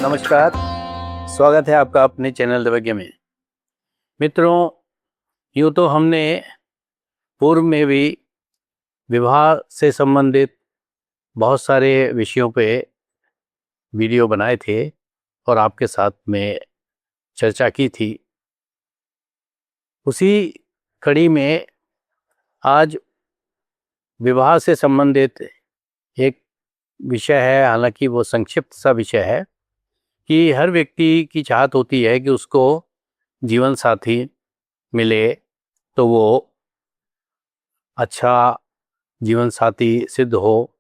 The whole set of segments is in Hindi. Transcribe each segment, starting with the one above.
नमस्कार, स्वागत है आपका अपने चैनल दिव्यज्ञ में। मित्रों, यूँ तो हमने पूर्व में भी विवाह से संबंधित बहुत सारे विषयों पे वीडियो बनाए थे और आपके साथ में चर्चा की थी। उसी कड़ी में आज विवाह से संबंधित एक विषय है, हालांकि वो संक्षिप्त सा विषय है कि हर व्यक्ति की चाहत होती है कि उसको जीवन साथी मिले तो वो अच्छा जीवन साथी सिद्ध हो,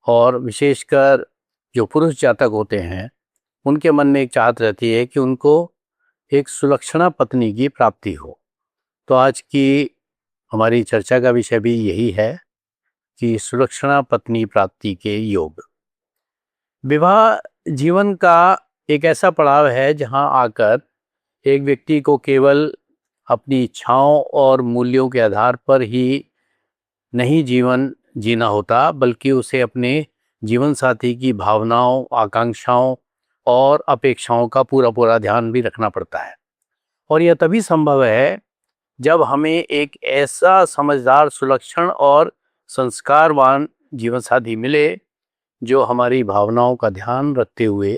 और विशेषकर जो पुरुष जातक होते हैं उनके मन में एक चाहत रहती है कि उनको एक सुलक्षणा पत्नी की प्राप्ति हो। तो आज की हमारी चर्चा का विषय भी यही है कि सुलक्षणा पत्नी प्राप्ति के योग। विवाह जीवन का एक ऐसा पड़ाव है जहां आकर एक व्यक्ति को केवल अपनी इच्छाओं और मूल्यों के आधार पर ही नहीं जीवन जीना होता, बल्कि उसे अपने जीवन साथी की भावनाओं, आकांक्षाओं और अपेक्षाओं का पूरा ध्यान भी रखना पड़ता है। और यह तभी संभव है जब हमें एक ऐसा समझदार, सुलक्षण और संस्कारवान जीवन साथी मिले जो हमारी भावनाओं का ध्यान रखते हुए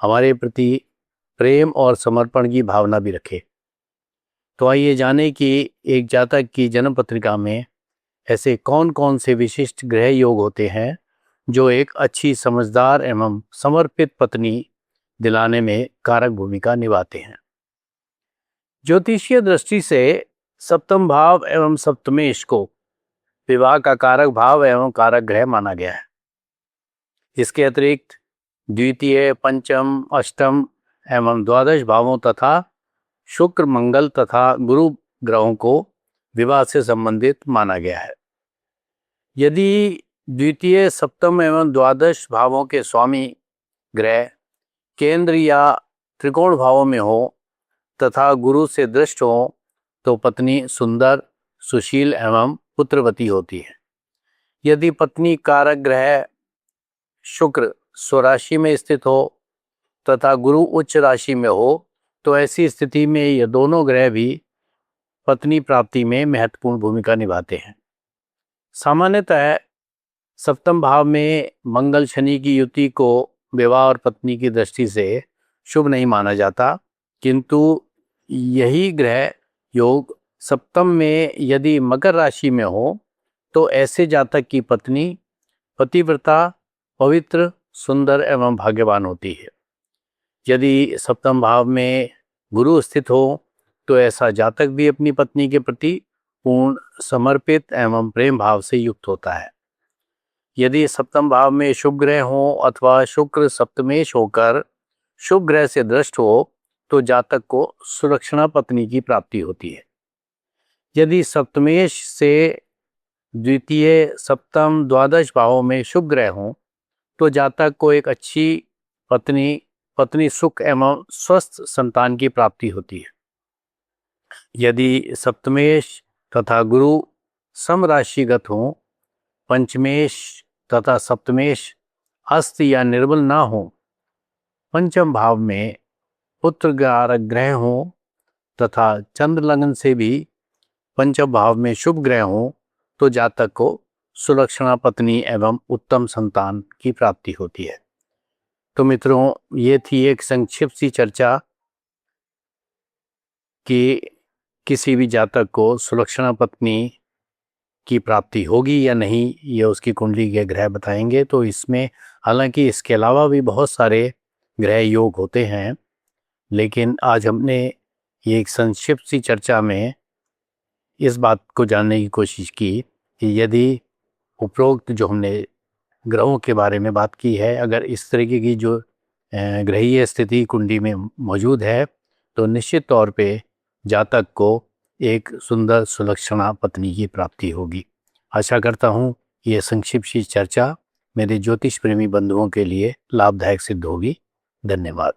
हमारे प्रति प्रेम और समर्पण की भावना भी रखे। तो आइए जाने कि एक जातक की जन्म पत्रिका में ऐसे कौन कौन से विशिष्ट ग्रह योग होते हैं जो एक अच्छी, समझदार एवं समर्पित पत्नी दिलाने में कारक भूमिका निभाते हैं। ज्योतिषीय दृष्टि से सप्तम भाव एवं सप्तमेश को विवाह का कारक भाव एवं कारक ग्रह माना गया है। इसके अतिरिक्त द्वितीय, पंचम, अष्टम एवं द्वादश भावों तथा शुक्र, मंगल तथा गुरु ग्रहों को विवाह से संबंधित माना गया है। यदि द्वितीय, सप्तम एवं द्वादश भावों के स्वामी ग्रह केंद्र या त्रिकोण भावों में हो तथा गुरु से दृष्ट हो तो पत्नी सुंदर, सुशील एवं पुत्रवती होती है। यदि पत्नी कारक ग्रह शुक्र स्वराशि में स्थित हो तथा गुरु उच्च राशि में हो तो ऐसी स्थिति में ये दोनों ग्रह भी पत्नी प्राप्ति में महत्वपूर्ण भूमिका निभाते हैं। सामान्यतः सप्तम भाव में मंगल शनि की युति को विवाह और पत्नी की दृष्टि से शुभ नहीं माना जाता, किंतु यही ग्रह योग सप्तम में यदि मकर राशि में हो तो ऐसे जातक की पत्नी पतिव्रता, पवित्र, सुंदर एवं भाग्यवान होती है। यदि सप्तम भाव में गुरु स्थित हो तो ऐसा जातक भी अपनी पत्नी के प्रति पूर्ण समर्पित एवं प्रेम भाव से युक्त होता है। यदि सप्तम भाव में शुभ ग्रह हो अथवा शुक्र सप्तमेश होकर शुभ ग्रह से दृष्ट हो तो जातक को सुलक्षणा पत्नी की प्राप्ति होती है। यदि सप्तमेश से द्वितीय, सप्तम, द्वादश भावों में शुभ ग्रह हों तो जातक को एक अच्छी पत्नी सुख एवं स्वस्थ संतान की प्राप्ति होती है। यदि सप्तमेश तथा गुरु सम राशिगत हों, पंचमेश तथा सप्तमेश अस्त या निर्बल ना हो, पंचम भाव में पुत्र कारक ग्रह हों तथा चंद्र लगन से भी पंचम भाव में शुभ ग्रह हों तो जातक को सुलक्षणा पत्नी एवं उत्तम संतान की प्राप्ति होती है। तो मित्रों, ये थी एक संक्षिप्त सी चर्चा कि किसी भी जातक को सुलक्षणा पत्नी की प्राप्ति होगी या नहीं, ये उसकी कुंडली के ग्रह बताएंगे। तो इसमें हालांकि इसके अलावा भी बहुत सारे ग्रह योग होते हैं, लेकिन आज हमने ये एक संक्षिप्त सी चर्चा में इस बात को जानने की कोशिश की कि यदि उपरोक्त जो हमने ग्रहों के बारे में बात की है, अगर इस तरीके की जो ग्रहीय स्थिति कुंडली में मौजूद है तो निश्चित तौर पे जातक को एक सुंदर सुलक्षणा पत्नी की प्राप्ति होगी। आशा करता हूँ ये संक्षिप्त सी चर्चा मेरे ज्योतिष प्रेमी बंधुओं के लिए लाभदायक सिद्ध होगी। धन्यवाद।